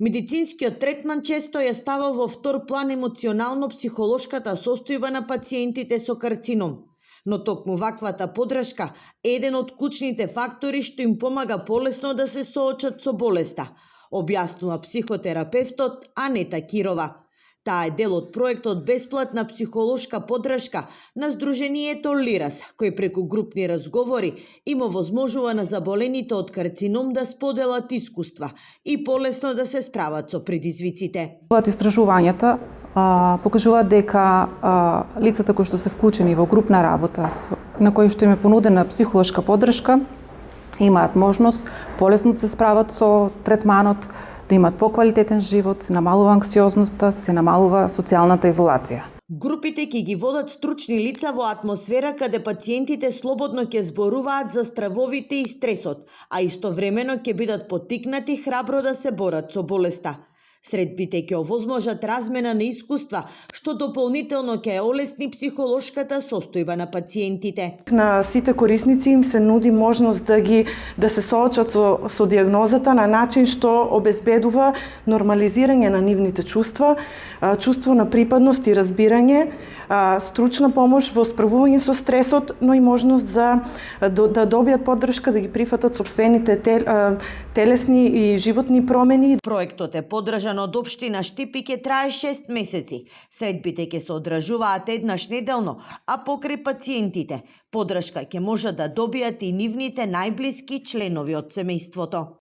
Медицинскиот третман често ја става во втор план емоционално-психолошката состојба на пациентите со карцином. Но токму ваквата подршка е еден од клучните фактори што им помага полесно да се соочат со болеста, објаснува психотерапевтот Анета Кирова. Таа е дел од проектот Бесплатна психолошка подршка на Сдруженијето Лирас, кој преку групни разговори им овозможува на заболените од карцином да споделат искуства и полесно да се справат со предизвиците. Истражувањата покажуваат дека лицата кои што се вклучени во групна работа, на кои што им е понудена психолошка подршка, имаат можност полесно да се справат со третманот, да имат поквалитетен живот, се намалува анксиозноста, се намалува социјалната изолација. Групите ќе ги водат стручни лица во атмосфера каде пациентите слободно ќе зборуваат за стравовите и стресот, а истовремено ќе бидат поттикнати храбро да се борат со болеста. Средбите ќе овозможат размена на искуства, што дополнително ќе олесни психолошката состојба на пациентите. На сите корисници им се нуди можност да се соочат со дијагнозата на начин што обезбедува нормализирање на нивните чувства, чувство на припадност и разбирање, стручна помош во справување со стресот, но и можност да добијат поддршка да ги прифатат сопствените телесни и животни промени. Проектот е поддржан од општина Штип и ќе трае 6 месеци. Средбите ќе се одржуваат еднаш неделно, а покрај пациентите, поддршка ќе можат да добијат и нивните најблиски членови од семејството.